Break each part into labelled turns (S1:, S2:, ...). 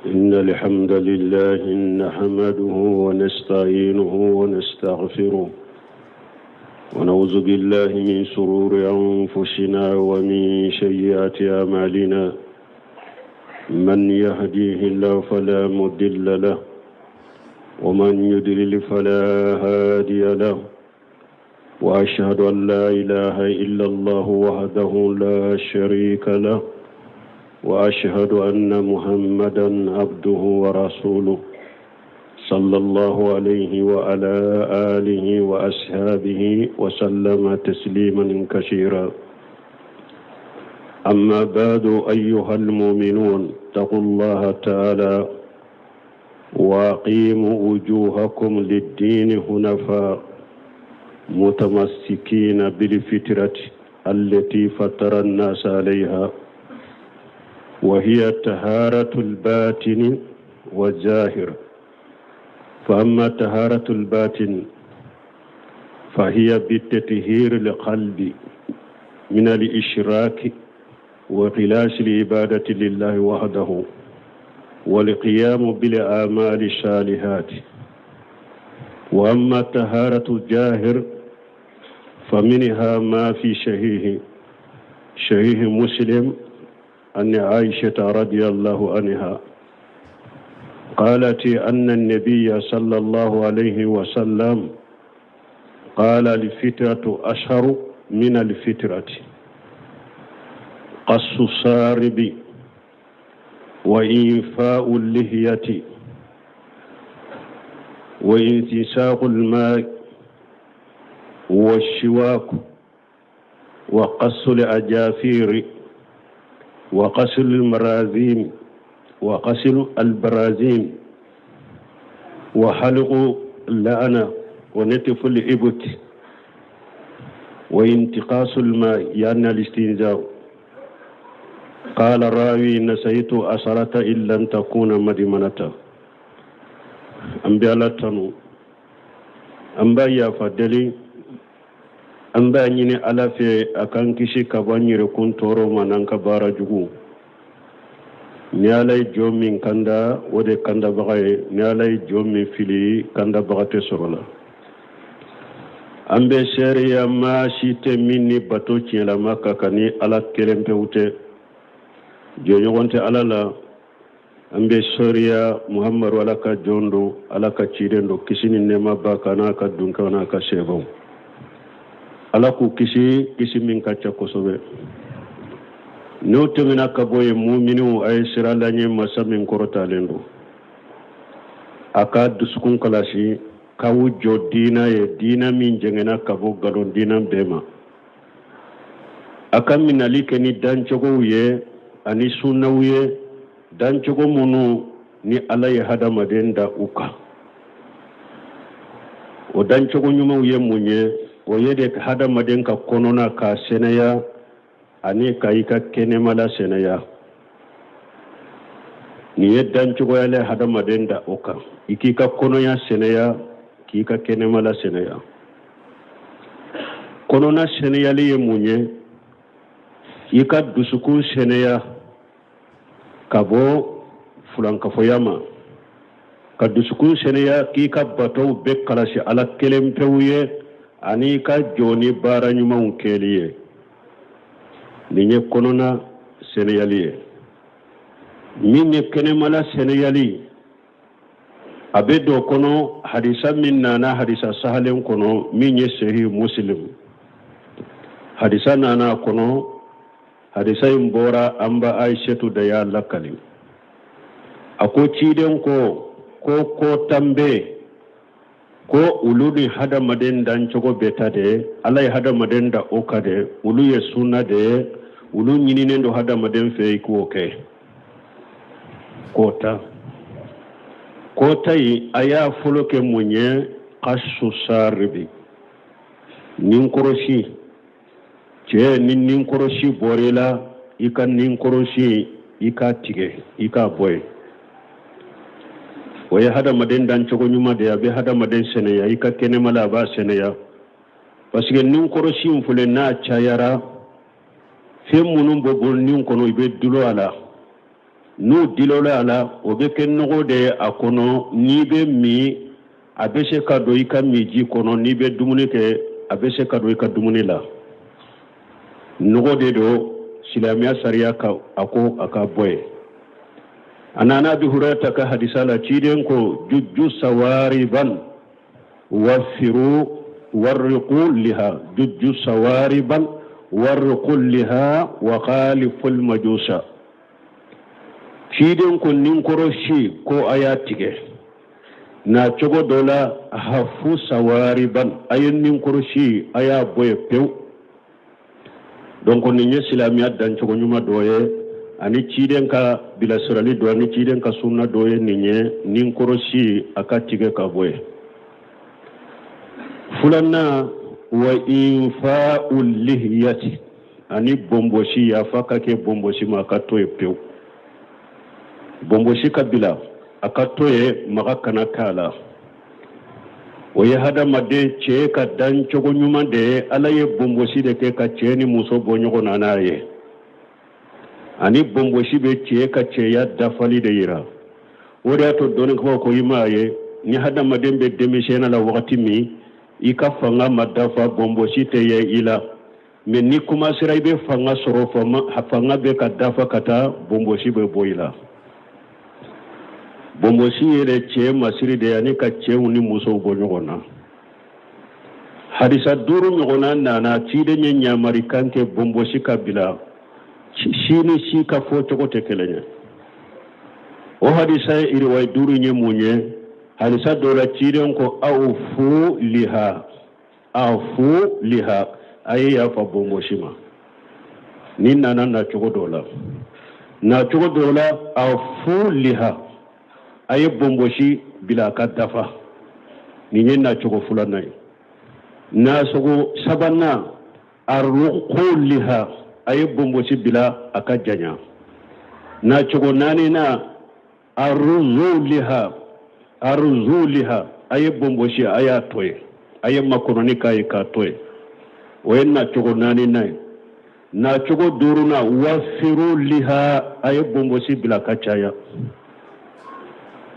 S1: إن الحمد لله نحمده ونستعينه ونستغفره ونعوذ بالله من شرور أنفسنا ومن سيئات أعمالنا من يهديه الله فلا مضل له ومن يضلل فلا هادي له وأشهد أن لا إله إلا الله وحده لا شريك له وأشهد أن محمدا عبده ورسوله صلى الله عليه وعلى آله وأصحابه وسلم تسليما كثيرا أما بعد أيها المؤمنون اتقوا الله تعالى وأقيموا وجوهكم للدين حنفاء متمسكين بالفطرة التي فطر الناس عليها وهي طهارة الباطن والظاهر. فأما طهارة الباطن فهي بتطهير القلب من الإشراك وخلاص العبادة لله وحده والقيام بالأعمال الصالحات. وأما طهارة الظاهر فمنها ما في صحيح مسلم أن عائشة رضي الله عنها قالت أن النبي صلى الله عليه وسلم قال الفطرة أشهر من الفطرة قص الشارب وإنفاء اللحية وانتساق الماء والشواك وقص الأجافير وغسل البرازيم وحلق اللعنة ونتف الإبط وانتقاص الماء يعني الاستنزاء. قال الراوي نسيت أسرة إن لم تكون مدمنة. أنبياء لتنو أنبياء يا فدلي أنبياء نيني على في أكانكشي كباني ركون تورو منانك بارجو نيالي جومين كندا ودي كندا بغاي نيالي جومين فيلي كندا بغاتي سرولا أنبياء سيريا ما شيت مني باتوكي لما كاكاني على كلم بيوتي جوني وانت على لا ambe soriya muhammad wala ka jondo ala ka cirendo kisini nema bakana ka dunkana ka shebon ala ku kisi min ka chakosobe no temina ka boye mu'minu ay siralanye masamin korota lendo aka dusukun kalashi ka wujjo dina ye dina min jengena ka bo galon dina bema aka minalike ni danchogo ye ani sunnawiye dan cogo munu ni ala ya hadamaden da uka o dan cogo nyuma ye munye o yede hadamaden ka konona ka senaya ani kai ka kenemala senaya ni ye dan cogo yale hadamaden da uka iki ka konoya senaya ki ka kenemala senaya konona senaya le ye munye ika dusukun senaya kabo fulankafoyama ka dusukun seneya k'i ka batow be kalasi ala kelen pewu ye ani ka joni baara ɲumanw kɛli ye nin ye kɔnɔna seneyali ye min ye kɛnɛmala seneyali a be do kɔnɔ hadisa min nana hadisa sahalen kɔnɔ min ye sahih muslim hadisa nana kɔnɔ hadisa in bora an ba aishatu da ya lakali ako ciden ko tambe ko ulu ni hadamaden dan cogo beta de ala ya hadamaden da oka de ulu ye sunna de ulu nyininen do hadamaden fe ko ke kota yi aya folo ke munye qassu sarbi nin koroshi ce nin koroshi borela ika nin koroshi ika tige ika boy waya hada maden dan cogo nyuma de abe hada maden seneya ika kene mala ba seneya parce que nin koroshi mfule na chayara fe munum bobol nin kono ibe dulo ala n'u dilola ala o bɛ kɛ nɔgɔ de ye a kɔnɔ n'i bɛ min a bɛ se ka don i ka min ji kɔnɔ n'i bɛ dumuni kɛ a bɛ se ka don i ka dumuni la nɔgɔ de don silamɛya sariya a ko a ka bɔ yen a nana Abi Hurairata ka hadisa la ciden ko jujju sawariban wafiru warriqu liha jujju sawariban warriqu liha wa khaliful majusa ciden ko nin koroshi ko aya tige na cogo dɔ la hafu sawariban aye nin koroshi aya boye pew donc nin ye silamɛya dancogo ɲuman dɔ ye ani ciden ka bilasirali dɔ ani ciden ka sunna dɔ ye nin ye nin koroshi a ka tigɛ ka bɔ ye fulanna wa infa'ul lihiyati ani bombosi yafa ka kɛ bombosi ma a ka to ye pew bombosi ka bila a ka to ye maga kana k'a la o ye hadamaden cɛ ka dan cogo ɲuman de ye ala ye bombosi de kɛ ka cɛ ni muso bɔ ɲɔgɔn na n'a ye ani bombosi bɛ cɛ ka cɛya dafali de yira o de y'a to dɔnnibagaw ko i m'a ye ni hadamaden bɛ denmisɛnniya la wagati min i ka fanga ma dafa bombosi tɛ ye i la mais ni commencera i bɛ fanga sɔrɔ fanga bɛ ka dafa ka taa bombosi bɛ bɔ i la bombosi yɛrɛ cɛ masiri de ani ka cɛw ni musow bɔ ɲɔgɔn na hadisa 5 ɲɔgɔnna nana ciden ye ɲamari kan kɛ bombosi ka bila si ni si ka fɔ cogo tɛ kelen ye o hadisa ye iriwaye 5 ye mun ye hadisa dɔ la ciden ko awfu liha a ye yafa bombosi ma ni nana na cogo dɔ la awfu liha a ye bombosi bila a ka dafa nin ye nacogo 2nan ye nasogo 3nan arruqu liha a ye bombosi bila a ka janya nacogo 4nan arruzu liha a ye bombosi a y'a to ye a ye makɔnɔni k'a ye k'a to ye o ye nacogo 4nan ye nacogo 5nan wafiru liha a ye bombosi bila a ka caya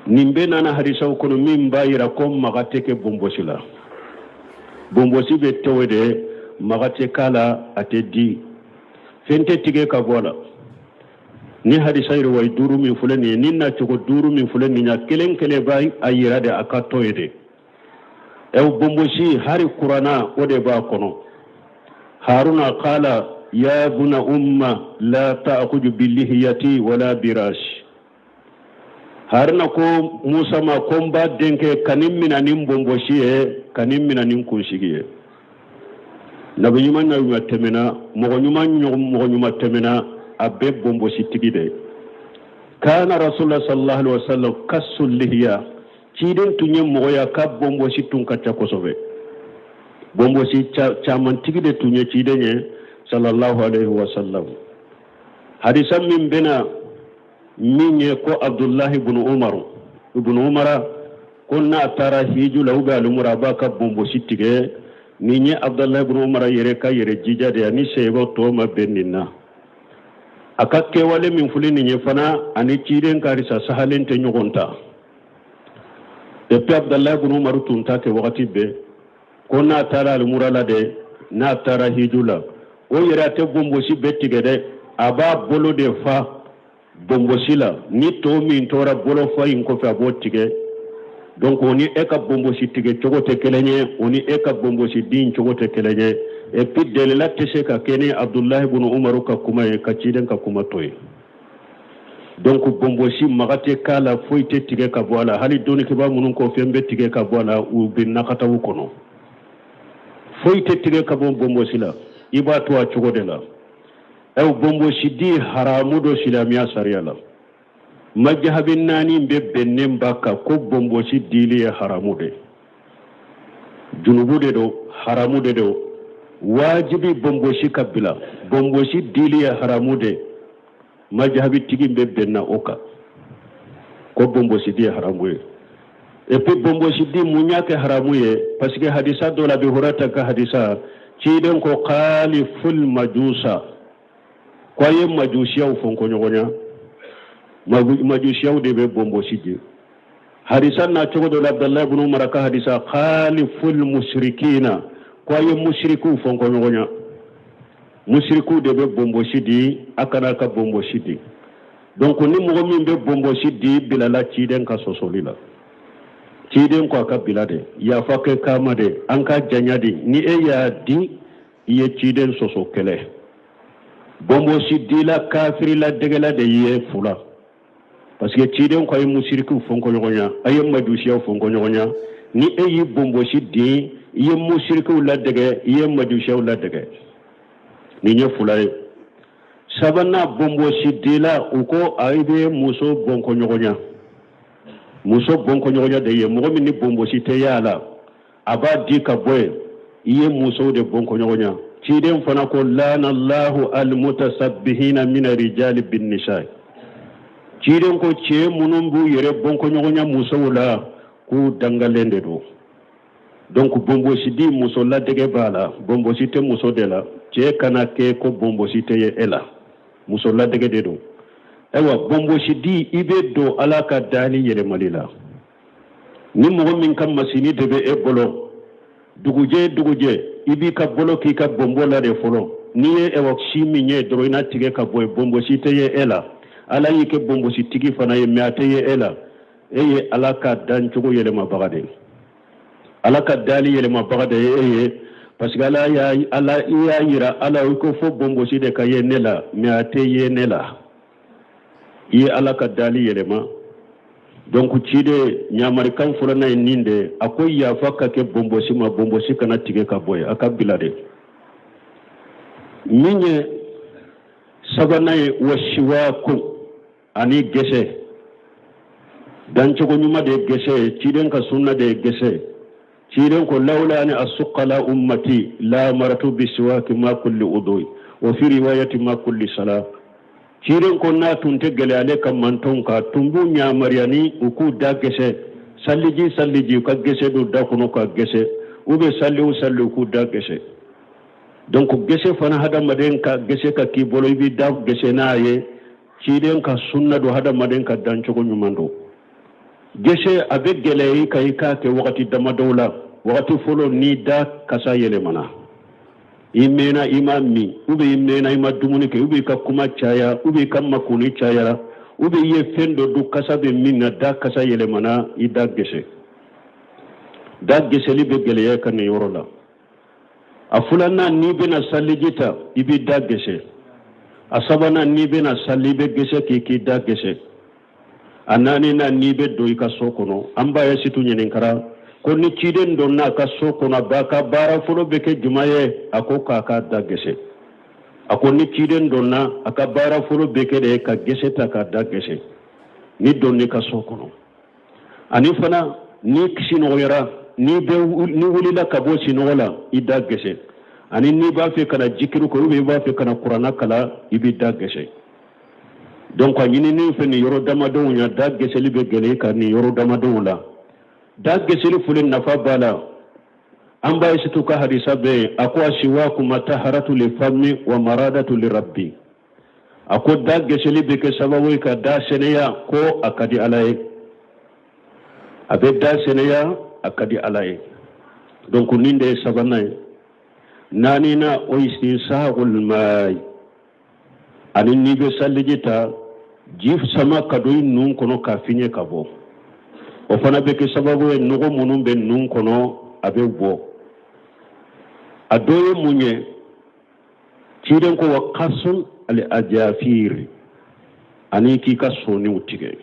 S1: nin bɛ nana hadisaw kɔnɔ min b'a yira ko maga tɛ kɛ bombosi la bombosi bɛ tɔwɛ de maga tɛ k'a la a tɛ di fɛn tɛ tigɛ ka bɔ a la ni hadisa iriwaye 5 min filɛ nin ye ni nacogo 5 min filɛ nin ye kelen kelen b'a a yira de a ka tɔ ye de bombosi hari kuranna o de b'a kɔnɔ haruna qala ya buna umma la ta'khudhu billihiyati wala birash haruna ko musa ma ko n b'a denkɛ kanin mina nin bombosi ye kanin mina nin kunsigi ye nabi ɲuman tɛmɛna mɔgɔ ɲuman tɛmɛna a bɛ bombosi tigi de kana rasulullah sallallahu alaihi wasallam kasul lihiya ciden tun ye mɔgɔya ka bombosi tun ka ca kosɛbɛ bombosi caman tigi de tun ye ciden ye sallallahu alaihi wasallam hadisa min bɛna min ye ko Abdullahi ibn Umar ko n'a taara hiju la ubiyɛn alimura a b'a ka bombosi tigɛ nin ye Abdullahi ibn Umar yɛrɛ ka yɛrɛ jija de ani sɛbɛw tɔw ma bɛn nin na a ka kɛwale min filɛ nin ye fana ani ciden ka harisa sahalen tɛ ɲɔgɔn ta depuis Abdullahi ibn Umar tun t'a kɛ wagati bɛɛ ko n'a taara alimura la dɛ n'a taara hiju la o yɛrɛ a tɛ bombosi bɛɛ tigɛ dɛ a b'a bolo de fa bombosi la ni to min tora bolo fa in kɔfɛ a b'o tigɛ donc o ni e ka bombosi tigɛ cogo tɛ kelen ye o ni e ka bombosi din cogo tɛ kelen ye et puis delila tɛ se ka kɛ ni Abdullahi ibn Umar ka kuma ye ka ciden ka kuma to ye donc bombosi maga tɛ k'a la foyi tɛ tigɛ ka bɔ a la hali dɔnnikiba minnu ko fɛn bɛ tigɛ ka bɔ a la u bɛ nakataw kɔnɔ foyi tɛ tigɛ ka bɔ bombosi la i b'a to a cogo de la bombosi di haramu do silamɛya sariya la majahabi 4 bɛ bɛnnen b'a kan ko bombosi dili ye haramu de junubu de do haramu de do wajibi bombosi ka bila bombosi dili ye haramu de majahabi tigi bɛ bɛnna o kan ko bombosi di ye haramu ye et puis bombosi di mun y'a kɛ haramu ye parce que hadisa dɔ la Abi Hurairata ka hadisa ciden ko khaliful majusa ko a ye majusiyaw fɔ ko ɲɔgɔnya majusiyaw de be bombo sidi hadisan na cogo do Abdallah ibn Umar ka hadisa khaliful mushrikina ko ay mushriku fonko nyonya mushriku de be bombo sidi akana ka bombo sidi donc ni mo min be bombo sidi bilala ciden ka sosolila ciden ko ka bilade ya fakke kamade an ka janyadi ni e ya di ye ciden soso kele bombo sidi la kafiri la degela de ye fula parce que ciden ko ay mushriku fonko nyonya ay madusiya fonko nyonya ni e yi bombo sidi ye mushriku la dege ye madusiya la dege ni nye fula sabana bombo sidila uko aibe muso bonko nyogonya de ye mo ni bombo site yala aba di ka boy iye muso de bonko nyogonya ciden fana ko lana Allahu al mutasabbihina min rijal bin nisa ciden ko ce munumbu yere bonko nyogonya muso wala ku dangalende do donc bombo sidi muso la dege bala bombo site muso de la ce kana ke ko bombo site ye ela muso la dege de do ewa bombo sidi ibe do alaka dali yele malila ni mo min kam masini de be e bolo duguje ibi ka bolo ki ka bombo la de folo ni e ewa shimi nye do ina tige ka boy bombo site ye ela ala yike bombo sitigi fana ye meate ye ela eye alaka dan chugo yele mabagade alaka dali yele mabagade eye parce que ala ya yira ala ko fo bombo side ka ye nela meate ye nela yi alaka dali yele ma donc cide nyamari kan fulana ninde akoy ya fakka ke bombo si kana tige ka boy aka bilade minye sabana washiwaku ani gese dan chogo nyuma de gese ciden ka sunna de gese ciden ko lawla ani asqala ummati la maratu biswaki ma kulli udui wa fi riwayati ma kulli salat ciden ko na tunte gele ale kam manton ka tumbu nya mariani uku da gese salliji ka gese do da kuno ka gese ube sallu ku da gese donc gese fana hada maden ka gese ka ki bolo bi da gese na ye ciden ka sunna do hada maden ka dan chogo nyumando gese abe gele kai ka ke wakati dama dawla wakati folo ni da kasa yele mana imena imami ube imena ima dumunike ube ka kuma chaya ube ka makuni chaya ube ye fendo du kasa be minna da kasa yele mana ida gese libe gele ya kan yorola afulana ni bena salijita ibi da gese asabana ni bena salibe gese ki da gese anani na nibe do ika sokono amba ya situ nyenenkara ko ni ciden don na ka sokono baka bara fulo beke jumaye ako ka da gese ako ni ciden don na aka bara fulo beke de ka gese ta ka da gese ni don ni ka sokono ani fana ni kisino yara ni be ni wulila ka bo sinola ida gese ani ni ba fe kana jikiru ko be ba fe kana qur'ana kala ibi da gese donc anyini ni fe ni yoro damado nya da geseli be gele ka ni yoro damado la da geseli fulin nafa bala amba isitu ka hadisa be akwa shiwaku mataharatu li fami wa maradatu li rabbi ako da geseli be ke sababu ka da seneya ko akadi alaye abe da seneya akadi alaye donc ninde sabanay nani na oisti sahul mai ani ni be salijita jif sama kadoy nun kono ka finye kabo o fana be ke sababu e nugo munum be nun kono abe bo adoye munye ciden ko waqasul al ajafir ani ki ka soni utige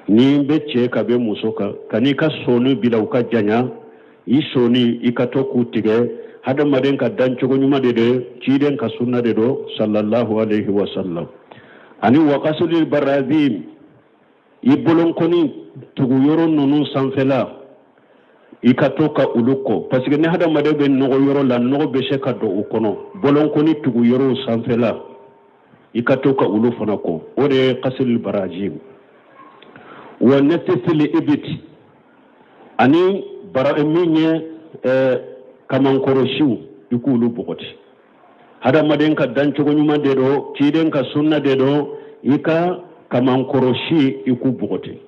S1: ni be che ka be musoka kani ka soni bila uka janya i soni ikatoku utige hada maden ka dan chogo nyuma de ciden ka sunna de do sallallahu alaihi wasallam ani waqasul barazim ibolon koni tugu yoro nunu sanfela ikatoka uluko parce que ne hada maden be nogo yoro la nogo be sheka do ukono bolon koni tugu yoro sanfela ikatoka ulu fana ko ode qasul barazim wa natil ibit ani bara minye kaman koroshiu ikulu bokoti hada maden ka dan chogo nyuma de do ciden ka sunna de do ika kaman koroshi iku bogoti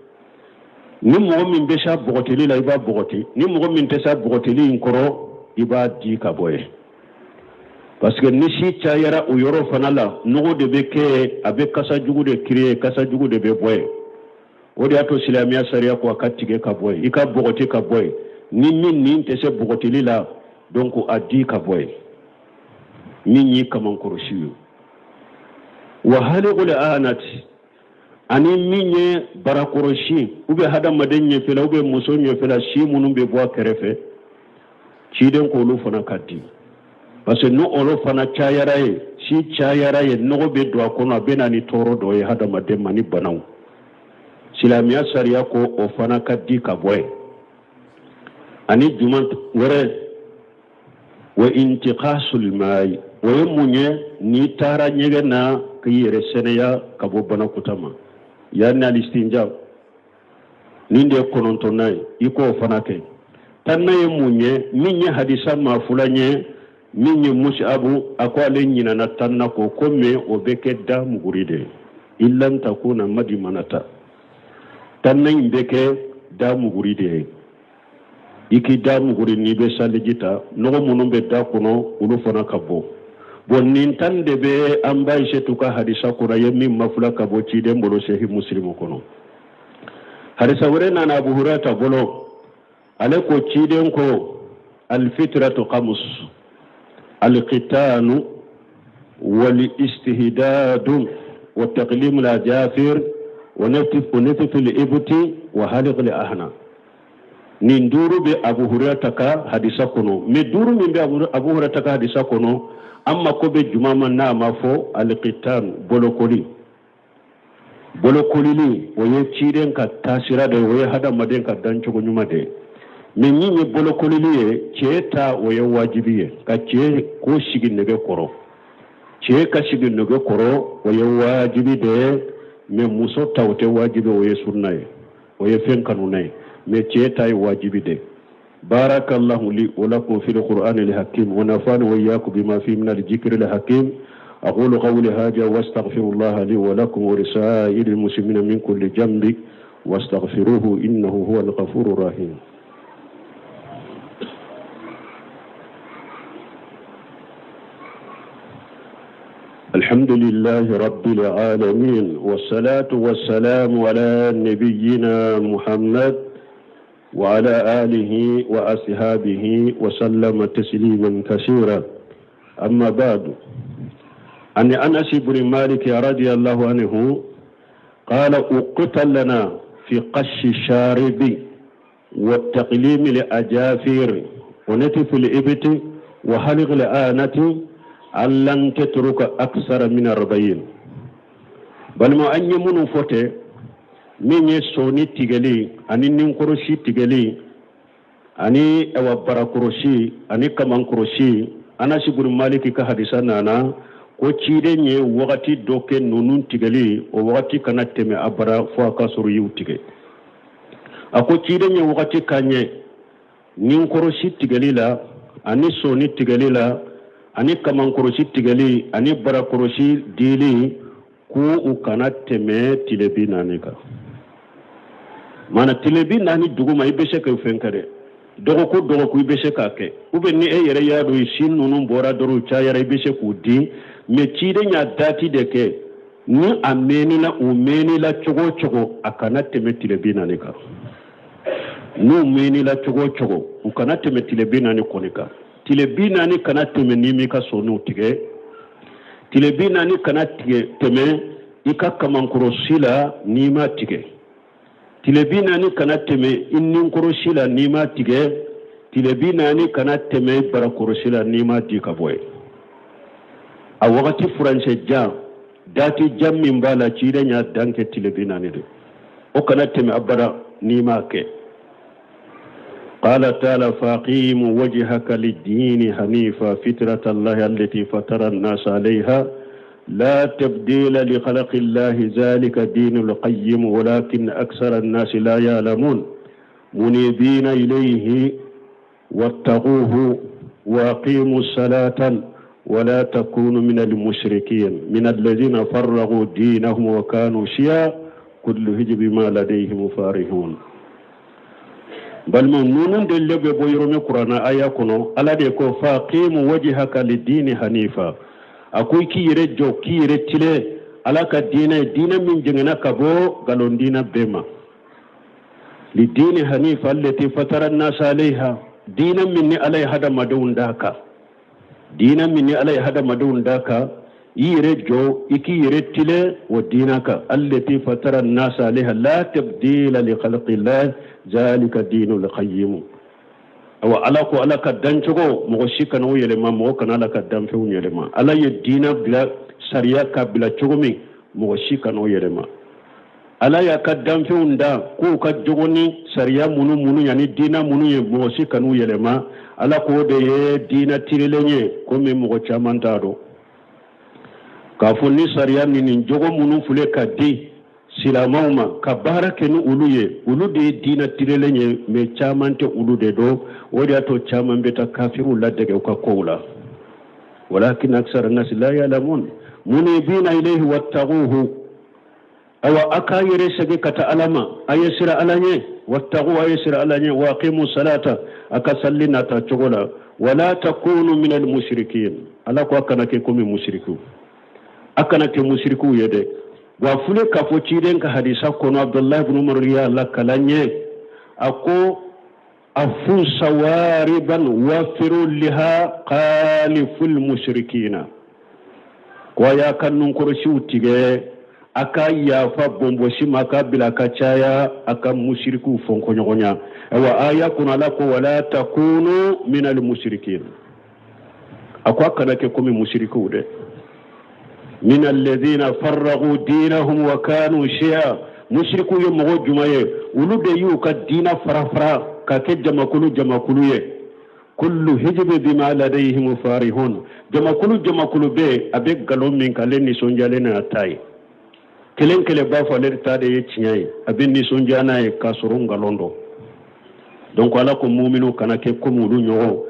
S1: ni mo min be sha bogoti li la iba bogoti ni mo min te sha bogoti li inkoro iba di ka boye parce que ni shi chayara o yoro fanala no de be ke abe kasa jugu de kriye kasa jugu de be boye o de ato silamiya sariya ko akatige ka boye ika bogoti ka boye ni min ni te se bogoti li la donc adi ka boye min yi kaman koroshi wa haligul anati ani minye barakoroshi ube hada madenye fela ube musonye fela shi munum be boa kerefe chiden ko lu fana kadi parce que no olo fana chayaraye shi chayaraye no be do akono bena ni toro do e hada madem mani banaw silamiya sariya ko o fana kadi ka boy ani juman wore wa intiqasul mai wa munye ni tara nyege na kiyere seneya kabo bana kutama yani alistinja ninde konontonai iko fanake tannaye munye minye hadisa ma fulanye minye mushabu akwale nyina na tanna ko komme obeke da muguride illan takuna madimanata tanna imbeke da muguride iki da muguri ni be salijita no munumbe da kono ulu fana kabo bon nintan de be amba jetuka hadisa kura yemi mafula kabo chide mbolo shehi muslimu kono hadisa wure na Abu Hurairah bolo ale ko chide ko al fitratu qamus al qitanu wal istihdadu wa taqlim al ajafir wa natif al ibti wa haliq al ahna ni nduru be Abu Hurairah ka hadisa kono me duru min be Abu Hurairah ka hadisa kono amma ko be jumama na mafo alqitan bolokoli ni oye chiren ka tasira de oye hada maden ka dancho ko nyuma de min nyinyi bolokoli ni cheta oye wajibiye ka che ko shigin nege koro che ka shigin nege koro oye wajibi de me muso tawte wajibi oye sunnaye oye fen kanunay me cheta wajibi de بارك الله لي ولكم في القرآن الحكيم ونفعني وإياكم بما فيه من الذكر الحكيم أقول قولي هذا واستغفر الله لي ولكم ولسائر المسلمين من كل جنب واستغفروه إنه هو الغفور الرحيم الحمد لله رب العالمين والصلاة والسلام على نبينا محمد وعلى آله وأصحابه وسلم تسليما كثيرا أما بعد أن أنس بن مالك رضي الله عنه قال اقتل لنا في قش الشارب والتقليم لأجافير ونتف الإبت وحلق الآنة أن لن تترك أكثر من 40 بل ما أن يمنوا فتح minye soni tigeli ani ninkoroshi tigeli ani ewa barakoroshi ani kamankoroshi ana siguru maliki ka hadisa nana ko chide nye wakati doke nunun tigeli o wakati kana teme abara fo aka suru yu tige ako chide nye wakati kanye ninkoroshi tigeli la ani soni tigeli la ani kamankoroshi tigeli ani barakoroshi dili ku ukana teme tilebi nanika mana tilebi nani duguma ibeshe ka fenkare dogo ku ibeshe ka ke ube ni e yere ya do shin nunun bora doru cha yere ibeshe ku di me chide nya dati de ke ni ameni na umeni la chogo akana teme tilebi nani ka no umeni la chogo ukana teme tilebi nani konika tilebi nani kana teme nimi ka sonu tige tilebi nani kana tige teme ika kamankuro sila nima tige tilebi nani kana teme innin koroshila nima tige tilebi nani kana teme barakoroshila nima dika boy a wakati furanse jam dati jammi mbala chire nya danke tilebi nani de o kana teme abara nima ke قال تعالى فاقيم وجهك للدين حنيفا فطرة الله التي فطر الناس عليها لا تبديل لخلق الله ذلك دين القيم ولكن أكثر الناس لا يعلمون منيبين إليه واتقوه وأقيموا الصلاة ولا تكونوا من المشركين من الذين فرغوا دينهم وكانوا شيعا كل حزب بما لديهم فرحون بل من دل بيرم القرآن آياتنا على ذلك فاقيم وجهك للدين حنيفا أكوي كي يرجو كي يرتلي على كدين دين من جننا كبو قالون دين بما للدين حنيفا التي فطر الناس عليها دين مني علي هذا مدون داكا دين مني علي هذا مدون داكا يرجو إكي يرتلي ودينك التي فطر الناس عليها لا تبديل لخلق الله ذلك الدين القيم أو علاكو علاك الدنشو مغشيكا نو يلما موكنا علاك الدنفو يلما علا يدين بلا سرياكا بلا چومي مغشيكا نو يلما علا يكا الدنفو ندا كوكا جغني سريا منو يعني دين منو مغشيكا نو يلما علا كو دي دين تيرلني كومي مغشا مانتارو كافوني سريا نين جغو منو فلكا دي silamauma ka baara kɛ ni olu ye olu de ye diina tirelen ye mais caman tɛ olu de do o de y'a to caman bɛ taa kafiru ladege u ka kow la walakin aksara nasi la yalamun munibina ilayhi wattaquhu awa aka yɛrɛ sɛgɛ ka taa ala ma a ye sira ala ɲɛ wattaqu a ye sira ala ɲɛ wa aqimu salata a ka salli nata cogo la wala takunu min almushrikin ala ko a kana kɛ komi mushriku a kana kɛ mushriku ye dɛ wa fule ka fo ciiden ka hadisa kono abdullah ibn umar ya la kalanye ako afu sawariban wafiru liha qaliful mushrikina ko ya kannun koroshi utige aka ya fa bombo shima ka bila ka chaya aka mushriku fonko nyogonya wa aya kuna la ko wala takunu min al mushrikin akwa kana ke komi mushriku de من الذين فرغوا دينهم وكانوا شيعا مشركوا يمغو جمعيه ولو ديو كدين فرافرا كاكد جمع كلو كل حزب بما لديهم فارحون جمع كلو بي أبيك غلوم من كالين نسونجالين أتاي كلين كلي بافا لرتادي يتنياي أبين نسونجانا كاسرون غلوندو donc ala ko mu'minu kana ke ko mulu nyogo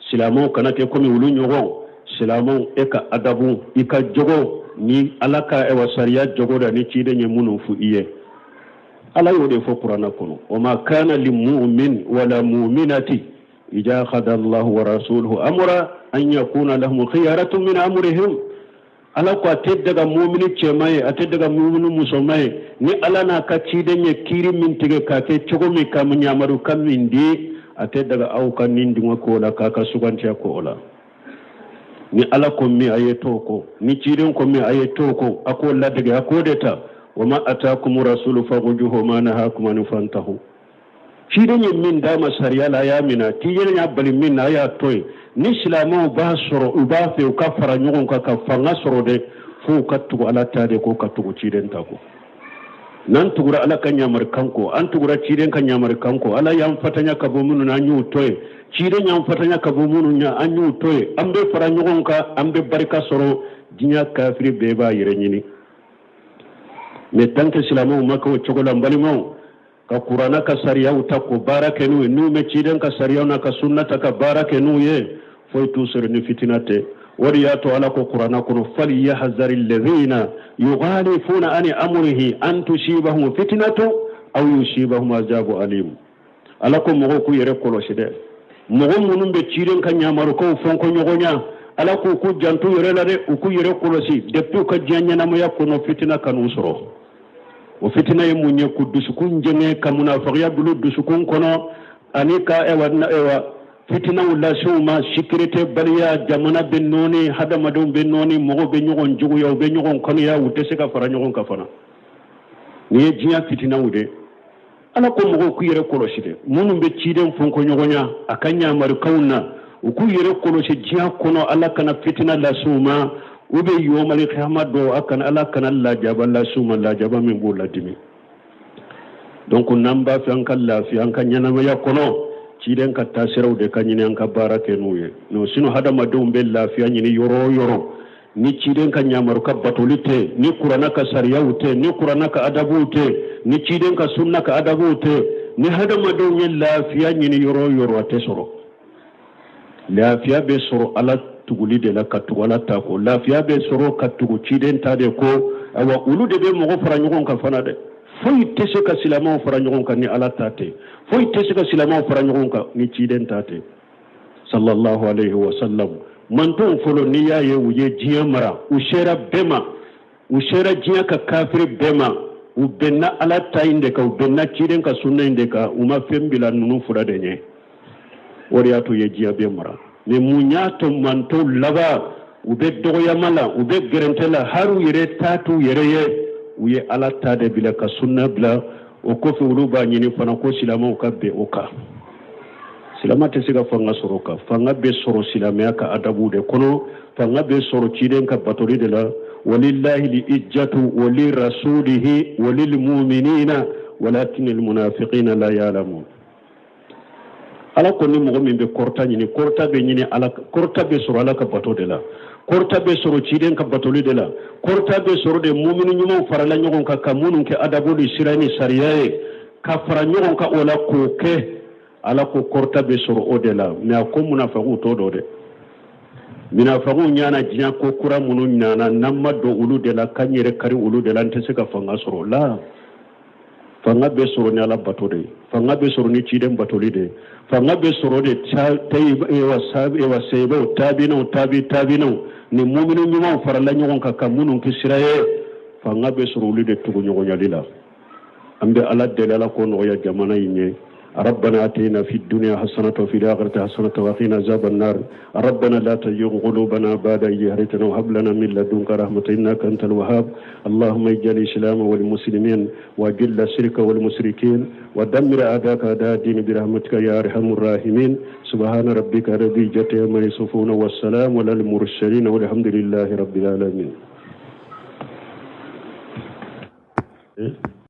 S1: silamo kana ke ko mulu nyogo silamo eka adabu ika jogo ni alaka e wasariya jogo da ni cide nye munu fu iye ala yode fo qur'ana kono o ma kana lil mu'min wala mu'minati idha khada Allah wa rasuluhu amra an yakuna lahum khiyaratun min amrihim ala ko ateddaga mu'mini cemaye ateddaga mu'minu musomaye ni ala na ka cide nye kiri min tige ka ke jogo mi kam nyamaru kam mindi ateddaga au kan nindi ngako la ka ka suganti ko ola ni ala ko mi ayetoko ni ciiden ko mi ayetoko ako ladege akodeta wama atakum rasulu fagujuhu ma nahakum an fantahu ciiden min dama sariya la ya mina tiyene ya bali min na ya toy ni islamu ba soro uba fe ka fara nyogon ka fanga soro de fu kattu ala tade ko kattu ciiden tako nan tugura ala kan yamar kanko an tugura ciiden kan yamar kanko ala yam fatanya ka bo mun na nyu toy ciide ñam fatanya ka bomunu nya anyu toy ambe fara nyogon ka ambe barka soro dinya kafiri be ba yire nyini me tanke islamu maka o chogola mbalimo ka qur'ana ka sariya uta ko barake nu me ciiden ka sariya na ka sunnata ka barake nu ye foy tu sir ni fitinate wari ya to ala ko qur'ana kono fali yahzaril ladhina yughalifuna an amrihi an tusibahum fitnatu aw yusibahum azabu alim ala ko mo ko yere koloshide mogo munun be ciiden ka nyamaru ko fonko nyogonya ala ko ku jantu yere la de ku yere kolosi depuis ka janya na mo yakono fitina kan usoro o fitina ye munye ku dusukun jenge ka munafiqiya bulu dusukun kono anika ewa fitina wala shuma sécurité baliya jamana ben noni hada madum ben noni mogo be nyogon jugu yaw be nyogon kono ya wute se ka fara nyogon ka fana ni jinya fitina wude ala ko mogo ku yere kolosi de munum be ciiden fonko nyogonya akanya mar kauna ku yere kolosi jiya kono ala kana fitina la suma ube yomal qiyamah do akan ala kana la jaba la suma la jaba min bo la dimi donc namba fi an kala fi an kanyana ma yakono ciiden ka tasiraw de kanyini an ka barake nuye no sino hada madum be lafiya nyini yoro ni ciiden ka nyamaru ka batolite ni qur'ana ka sariyawte ni qur'ana ka adabute ni ciiden ka sunna ka adabute ni hada madum ye lafiya nyini yoro ate soro lafiya be soro ala tuguli de la ka tugu ala ta ko lafiya bɛ sɔrɔ ka tugu ciden ta de ko awa olu de bɛ mɔgɔ fara ɲɔgɔn kan fana dɛ foyi tɛ se ka silamɛw fara ɲɔgɔn kan ni ala ta tɛ foyi tɛ se ka silamɛw fara ɲɔgɔn kan ni ciden ta tɛ sallallahu alaihi wa sallam mantonw fɔlɔ n'i y'a ye u ye diɲɛ mara u sera bɛɛ ma u sera diɲɛ ka kafiri bɛɛ ma u bɛnna ala ta in de kan u bɛnna ciden ka sunna in de kan u ma fɛn bila ninnu fura de ɲɛ o de y'a to u ye diɲɛ bɛɛ mara mais mun y'a to mantow laban u bɛ dɔgɔyama la u bɛ gɛrɛntɛ la hali u yɛrɛ ta t'u yɛrɛ ye u ye ala ta de bila ka sunna bila o kɔfɛ olu b'a ɲini fana ko silamɛw ka bɛn o kan silamɛ tɛ se ka fanga sɔrɔ o kan fanga bɛ sɔrɔ silamɛya ka adabu de kɔnɔ fanga bɛ sɔrɔ ciden ka batoli de la walillahi al-izzatu wa li rasulihi wa lil mu'minina walakin al-munafiqina la ya'lamun ala ko ni mɔgɔ min bɛ kɔrɔta ɲini kɔrɔta bɛ ɲini ala kɔrɔta bɛ sɔrɔ ala ka bato de la kɔrɔta bɛ sɔrɔ ciden ka batoli de la kɔrɔta bɛ sɔrɔ de mumini ɲumanw farala ɲɔgɔn kan ka minnu kɛ adabu ni sira ni sariya ye ka fara ɲɔgɔn kan o la k'o kɛ ala ko kɔrɔta bɛ sɔrɔ o de la mais a ko munafiqu t'o dɔn dɛ munafiqu ɲana diɲɛ ko kura minnu ɲana n'an ma don olu de la k'an yɛrɛ kari olu de la an tɛ se ka fanga sɔrɔ la fanga bɛ sɔrɔ ni ala bato de fanga bɛ sɔrɔ ni ciden batoli de fanga bɛ sɔrɔ de sahibaw tabinaw ni mumini ɲumanw farala ɲɔgɔn kan ka minnu kɛ sira ye fanga bɛ sɔrɔ olu de tugu ɲɔgɔnyali la an bɛ ala deli ala ko nɔgɔya jamana in ye ربنا آتنا في الدنيا حسنة وفي الآخرة حسنة وقنا عذاب النار ربنا لا تزغ قلوبنا بعد إذ هديتنا وهب لنا من لدنك رحمة إنك أنت الوهاب اللهم اجعل الإسلام والمسلمين وأذل الشرك والمشركين ودمر أعداءك أعداء الدين برحمتك يا أرحم الراحمين سبحان ربك رب العزة عما يصفون والسلام على المرسلين والحمد لله رب العالمين